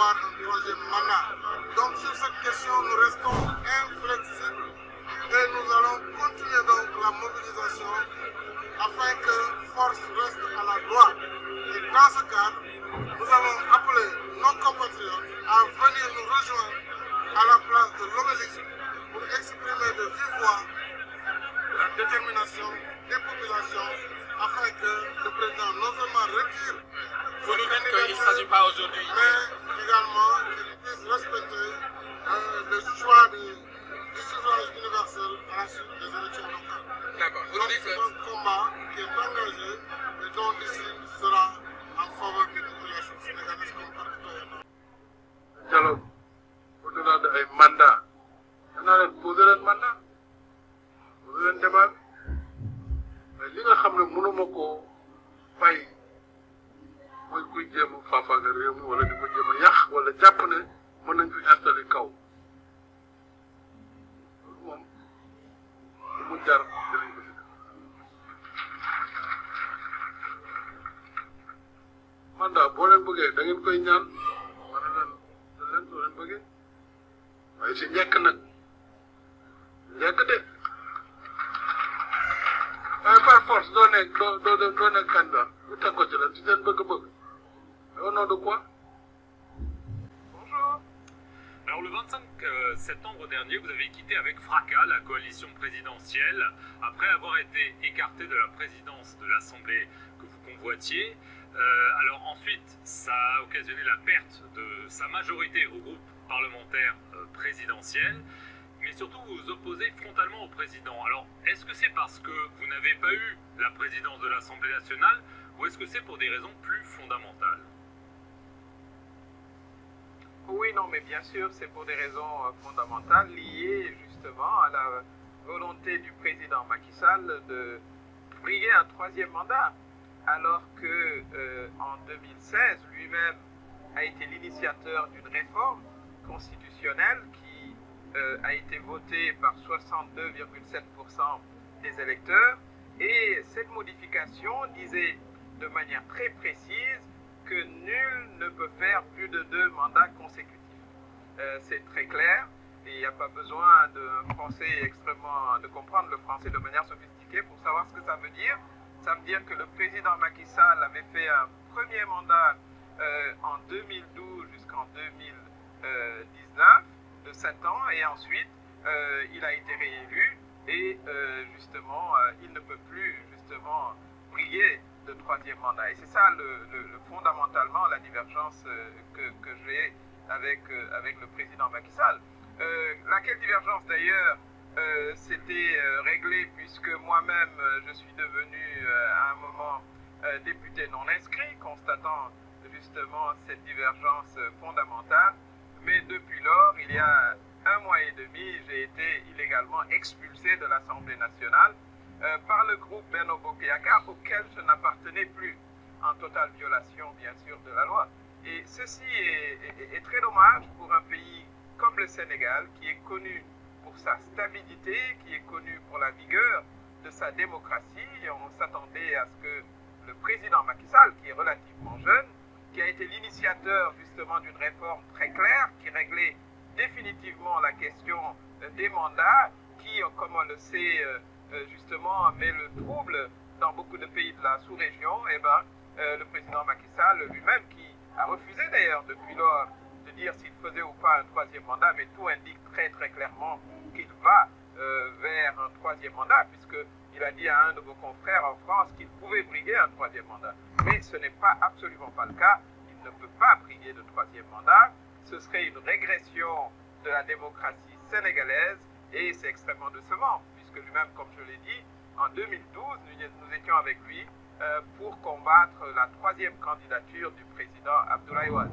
avoir un troisième mandat. Donc sur cette question, nous restons inflexibles et nous allons continuer donc la mobilisation afin que force reste à la loi. Et dans ce cadre, nous allons appeler nos compatriotes à venir nous rejoindre à la place de l'Obélisque pour exprimer de vive voix la détermination des populations afin que le président non seulement retire, vous nous dites qu'il ne s'agit pas aujourd'hui, mais également qu'il puisse respecter le choix du suffrage universel à la suite des élections locales. D'accord. Vous nous dites que c'est un combat qui est engagé et dont l'issue sera en faveur des populations sénégalaises comme partout ailleurs. Dialogue au-delà de ay mandat danaa leen poser leen mandat poser leen débat mais li nga xam ne mënuma koo fay mooy kuy jéem a faafaaga réew mi wala di ko jéem a yàq wala jàpp ne mën nañ fi installé kaw loolu moom lu mu jar dinañ ko fi def mandat boo leen bëggee da ngeen koy ñaan ma ne leen da leen soo leen bëggee waaye si njëkk nag njëkk de waaye par force doo nekk candidat ñu teg ko ci la ci seen bëgg-bëgg au nom de quoi. Bonjour. Alors le 25 septembre dernier, vous avez quitté avec fracas la coalition présidentielle après avoir été écarté de la présidence de l'Assemblée que vous convoitiez. Alors ensuite, ça a occasionné la perte de sa majorité au groupe parlementaire présidentiel, mais surtout vous vous opposez frontalement au président. Alors est-ce que c'est parce que vous n'avez pas eu la présidence de l'Assemblée nationale ou est-ce que c'est pour des raisons plus fondamentales? Oui, non, mais bien sûr, c'est pour des raisons fondamentales liées justement à la volonté du président Macky Sall de briguer un troisième mandat, alors que en 2016, lui-même a été l'initiateur d'une réforme constitutionnelle qui a été votée par 62,7% des électeurs, et cette modification disait de manière très précise que nul ne peut faire plus de 2 mandats consécutifs. C'est très clair et il n'y a pas besoin de comprendre le français de manière sophistiquée pour savoir ce que ça veut dire. Ça veut dire que le président Macky Sall avait fait un premier mandat en 2012 jusqu'en 2019 de 7 ans et ensuite il a été réélu et justement il ne peut plus justement briguer de troisième mandat. Et c'est ça fondamentalement la divergence que j'ai avec le président Macky Sall. Laquelle divergence d'ailleurs s'était réglée puisque moi-même je suis devenu à un moment député non inscrit, constatant justement cette divergence fondamentale. Mais depuis lors, il y a 1 mois et demi, j'ai été illégalement expulsé de l'Assemblée nationale par le groupe Benno Bokk Yakaar auquel je n'appartenais plus, en totale violation bien sûr de la loi. Et ceci est très dommage pour un pays comme le Sénégal qui est connu pour sa stabilité, qui est connu pour la vigueur de sa démocratie. Et on s'attendait à ce que le président Macky Sall, qui est relativement jeune, qui a été l'initiateur justement d'une réforme très claire qui réglait définitivement la question des mandats, qui, comme on le sait, justement met le trouble dans beaucoup de pays de la sous-région, et le président Macky Sall lui-même, qui a refusé d'ailleurs depuis lors de dire s'il faisait ou pas un troisième mandat, mais tout indique très très clairement qu'il va vers un troisième mandat, puisqu'il a dit à un de vos confrères en France qu'il pouvait briguer un troisième mandat. Mais ce n'est pas absolument pas le cas, il ne peut pas briguer de troisième mandat, ce serait une régression de la démocratie sénégalaise, et c'est extrêmement décevant, puisque lui-même, comme je l'ai dit, en 2012, nous étions avec lui pour combattre la troisième candidature du président Abdoulaye Wade.